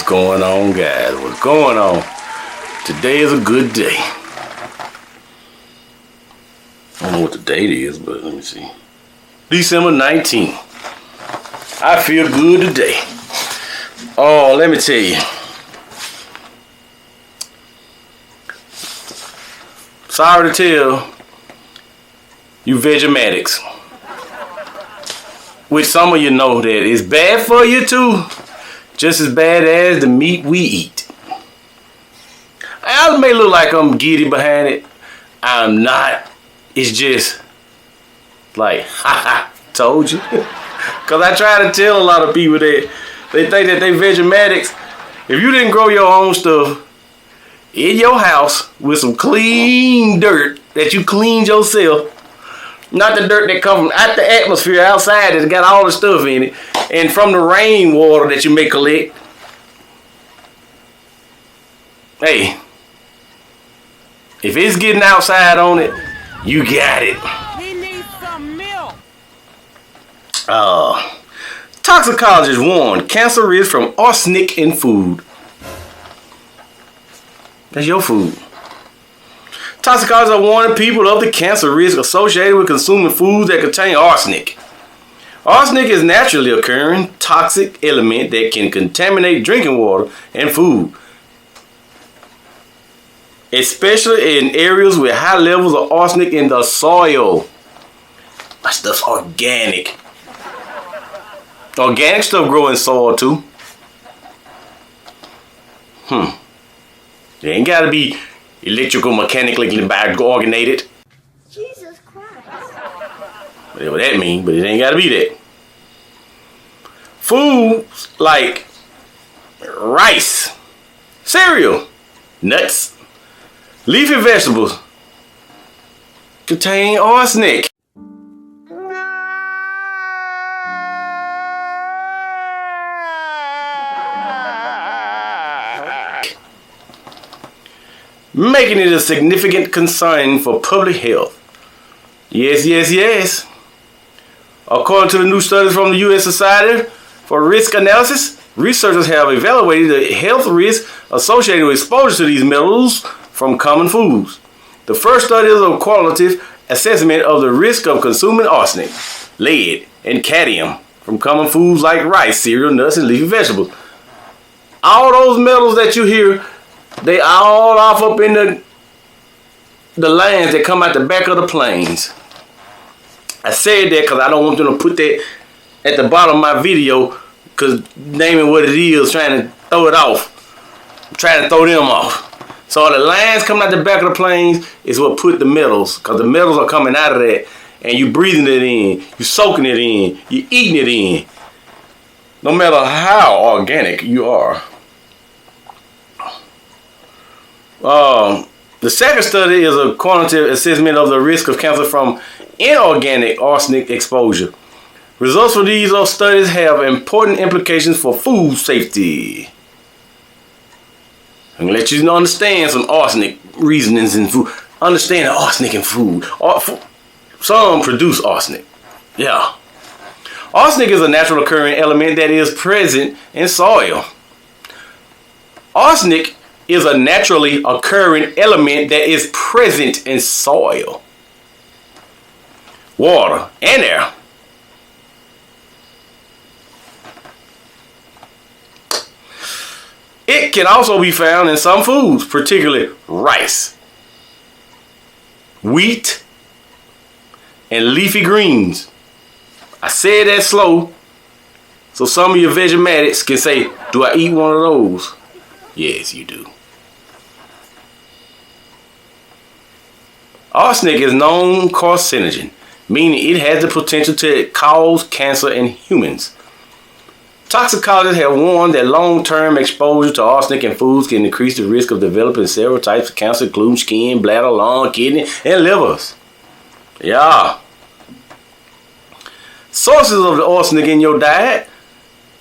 going on, guys? What's going on? Today is a good day. I don't know what the date is, but let me see. December 19th. I feel good today. Oh, let me tell you. Sorry to tell you Vegematics, which some of you know that it's bad for you too, just as bad as the meat we eat. I may look like I'm giddy behind it. I'm not. It's just like, haha, told you. Because I try to tell a lot of people that they think that they Vegematics. If you didn't grow your own stuff in your house with some clean dirt that you cleaned yourself, not the dirt that comes from out the atmosphere outside that's got all the stuff in it, and from the rainwater that you may collect. Hey, if it's getting outside on it, you got it. He needs some milk. Toxicologists warn cancer risk from arsenic in food. That's your food. Toxicologists are warning people of the cancer risk associated with consuming foods that contain arsenic. Arsenic is a naturally occurring toxic element that can contaminate drinking water and food, especially in areas with high levels of arsenic in the soil. That stuff's organic. Organic stuff grow in soil too. It ain't gotta be electrical, mechanically bioorganated. Jesus Christ. Whatever that means, but it ain't gotta be that. Foods like rice, cereal, nuts, leafy vegetables contain arsenic. Making it a significant concern for public health. Yes. According to the new studies from the U.S. Society for Risk Analysis, researchers have evaluated the health risks associated with exposure to these metals from common foods. The first study is a qualitative assessment of the risk of consuming arsenic, lead, and cadmium from common foods like rice, cereal, nuts, and leafy vegetables. All those metals that you hear, they all off up in the lands that come out the back of the plains. I said that because I don't want them to put that at the bottom of my video, because naming what it is, trying to throw it off. I'm trying to throw them off. So the lands coming out the back of the plains is what put the metals, because the metals are coming out of that, and you breathing it in, you soaking it in, you eating it in. No matter how organic you are. The second study is a quantitative assessment of the risk of cancer from inorganic arsenic exposure. Results from these studies have important implications for food safety. I'm going to let you understand some arsenic reasonings in food. Understand the arsenic in food. Some produce arsenic. Yeah. Arsenic is a natural occurring element that is present in soil. Arsenic is a naturally occurring element that is present in soil, water, and air. It can also be found in some foods, particularly rice, wheat, and leafy greens. I said that slow, so some of your Vegematics can say, do I eat one of those? Yes, you do. Arsenic is known carcinogen, meaning it has the potential to cause cancer in humans. Toxicologists have warned that long-term exposure to arsenic in foods can increase the risk of developing several types of cancer, including skin, bladder, lung, kidney, and livers. Yeah. Sources of the arsenic in your diet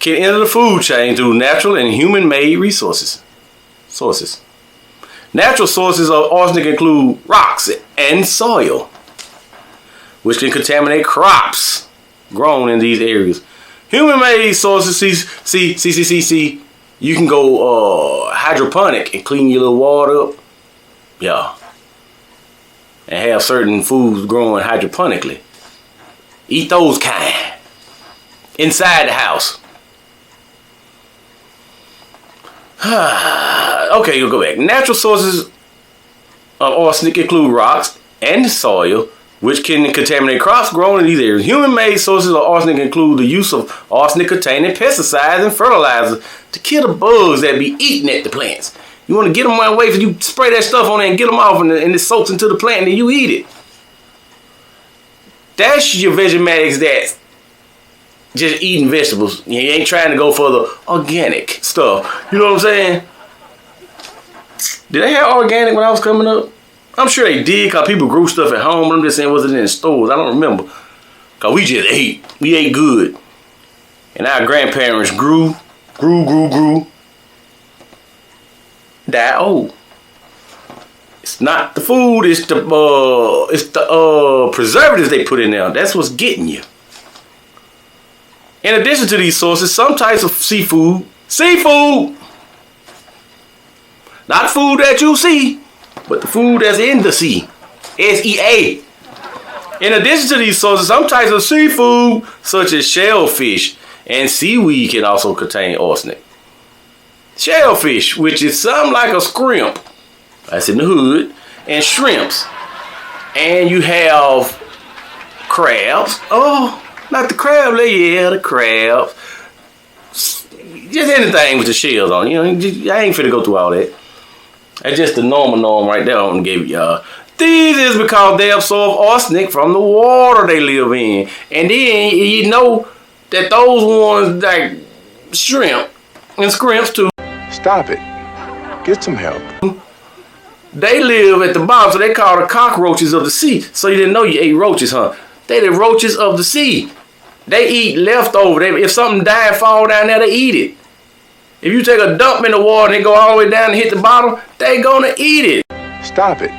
can enter the food chain through natural and human-made resources. Natural sources of arsenic include rocks and soil, which can contaminate crops grown in these areas. Human-made sources, You can go hydroponic and clean your little water up. Yeah. And have certain foods growing hydroponically. Eat those kind. Inside the house. Okay, you'll go back. Natural sources of arsenic include rocks and soil, which can contaminate crops grown in these areas. Human-made sources of arsenic include the use of arsenic-containing pesticides and fertilizers to kill the bugs that be eating at the plants. You want to get them one way, you spray that stuff on it and get them off, and it soaks into the plant, and then you eat it. That's your Vegematics that's just eating vegetables. You ain't trying to go for the organic stuff. You know what I'm saying? Did they have organic when I was coming up? I'm sure they did, because people grew stuff at home. I'm just saying, was it in the stores? I don't remember. Because we just ate. We ate good. And our grandparents grew. Died old. It's not the food, it's the preservatives they put in there. That's what's getting you. In addition to these sources, some types of seafood, not food that you see, but the food that's in the sea, SEA. In addition to these sources, some types of seafood, such as shellfish and seaweed, can also contain arsenic. Shellfish, which is something like a scrimp, that's in the hood, and shrimps. And you have crabs. Oh, not the crab leg, yeah, the crabs. Just anything with the shells on. You know, I ain't finna go through all that. That's just the norm right there I gave y'all. These is because they absorb arsenic from the water they live in. And then you know that those ones like shrimp and scrimps too. Stop it. Get some help. They live at the bottom, so they call the cockroaches of the sea. So you didn't know you ate roaches, huh? They the roaches of the sea. They eat leftover. If something died, fall down there, they eat it. If you take a dump in the water and go all the way down and hit the bottom, they gonna eat it. Stop it.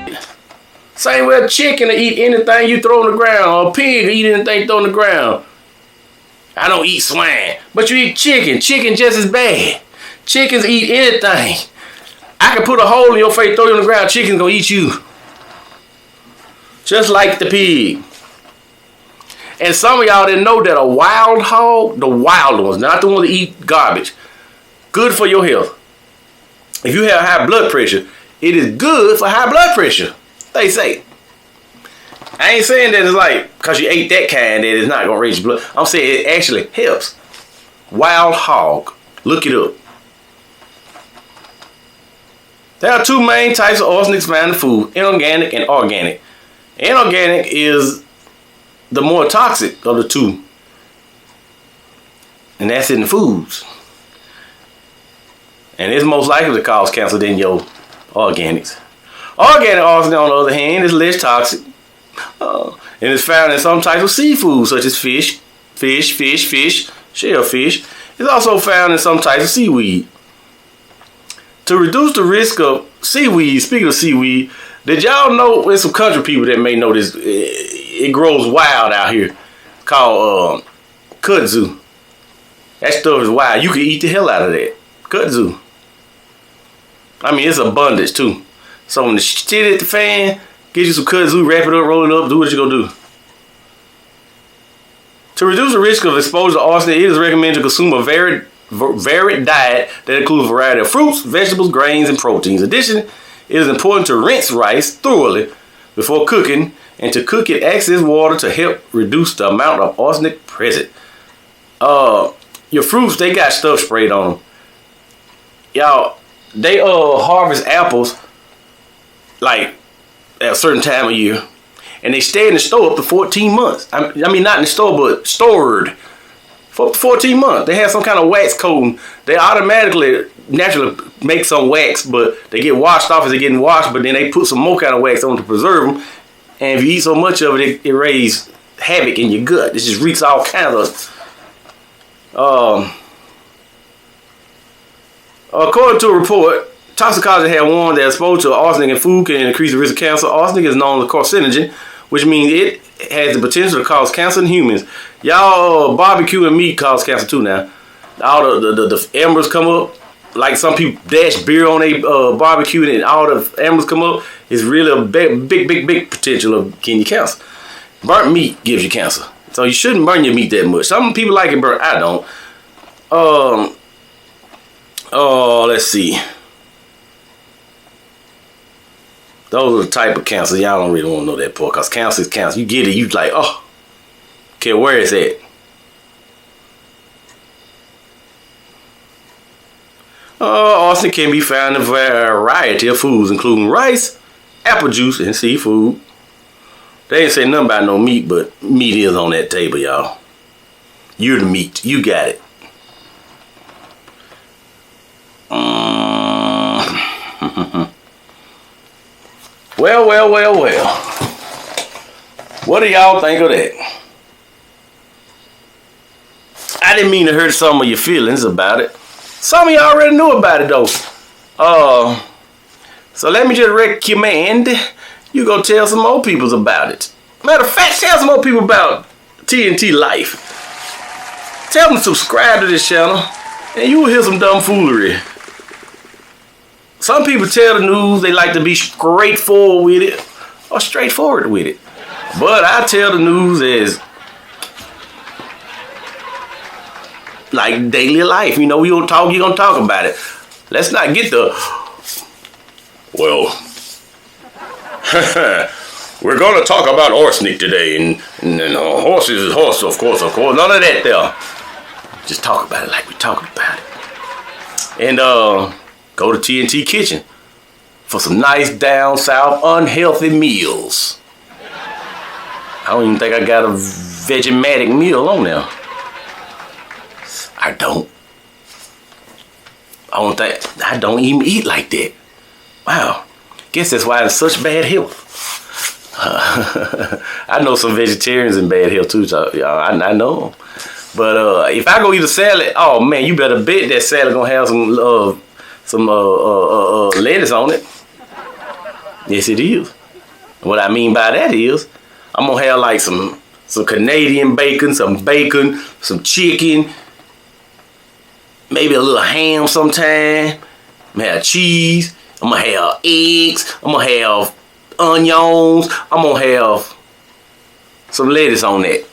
Same with a chicken to eat anything you throw on the ground, or a pig to eat anything thrown on the ground. I don't eat swine, but you eat chicken. Chicken just as bad. Chickens eat anything. I can put a hole in your face, throw you on the ground, chicken's gonna eat you. Just like the pig. And some of y'all didn't know that a wild hog, the wild ones, not the ones that eat garbage, good for your health. If you have high blood pressure, it is good for high blood pressure, they say. I ain't saying that it's like, because you ate that kind, that it's not going to raise your blood. I'm saying it actually helps. Wild hog. Look it up. There are two main types of arsenic found in food, inorganic and organic. Inorganic is the more toxic of the two. And that's in the foods. And it's most likely to cause cancer than your organics. Organic arsenic, on the other hand, is less toxic. And it's found in some types of seafood, such as fish, shellfish. It's also found in some types of seaweed. To reduce the risk of seaweed, speaking of seaweed, did y'all know, there's some country people that may know this, it grows wild out here, called kudzu. That stuff is wild. You can eat the hell out of that. Kudzu. I mean, it's abundance too. So when the shit hit the fan, get you some kudzu, wrap it up, roll it up, do what you gonna do. To reduce the risk of exposure to arsenic, it is recommended to consume a varied diet that includes a variety of fruits, vegetables, grains, and proteins. In addition, it is important to rinse rice thoroughly before cooking and to cook in excess water to help reduce the amount of arsenic present. Your fruits, they got stuff sprayed on them. Y'all, they harvest apples like at a certain time of year, and they stay in the store up to 14 months. I mean, not in the store, but stored for 14 months. They have some kind of wax coating. They automatically, naturally make some wax, but they get washed off as they're getting washed, but then they put some more kind of wax on to preserve them. And if you eat so much of it, it raises havoc in your gut. It just wreaks all kinds of... According to a report, toxicologists have warned that exposure to arsenic in food can increase the risk of cancer. Arsenic is known as carcinogen, which means it has the potential to cause cancer in humans. Y'all, barbecue and meat cause cancer too now. All the embers come up like some people dash beer on a barbecue and all the animals come up, it's really a big potential of getting you cancer. Burnt meat gives you cancer. So you shouldn't burn your meat that much. Some people like it burnt. I don't. Let's see. Those are the type of cancer. Y'all don't really want to know that part, because cancer is cancer. You get it, you like, oh, okay, where is it? Arsenic can be found in a variety of foods, including rice, apple juice, and seafood. They ain't say nothing about no meat, but meat is on that table, y'all. You're the meat. You got it. Well. What do y'all think of that? I didn't mean to hurt some of your feelings about it. Some of y'all already knew about it though. So let me just recommend you go tell some more people about it. Matter of fact, tell some more people about TNT Life. Tell them to subscribe to this channel and you will hear some dumb foolery. Some people tell the news they like to be straightforward with it or straightforward with it. But I tell the news as like daily life. You know, you're gonna talk about it. Let's not get the, well, we're gonna talk about arsenic today, and horses is horse, of course. None of that there. Just talk about it like we're talking about it. And go to TNT Kitchen for some nice down south unhealthy meals. I don't even think I got a Vegematic meal on there. I don't even eat like that. Wow. Guess that's why I'm such bad health. I know some vegetarians in bad health too, so I know them. But if I go eat a salad, oh man, you better bet that salad gonna have some lettuce on it. Yes, it is. What I mean by that is, I'm gonna have like some Canadian bacon, some chicken, maybe a little ham sometime. I'm gonna have cheese. I'm gonna have eggs. I'm gonna have onions. I'm gonna have some lettuce on that.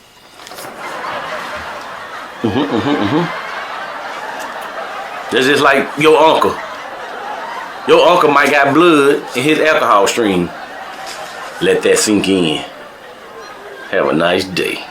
That's just like your uncle. Your uncle might got blood in his alcohol stream. Let that sink in. Have a nice day.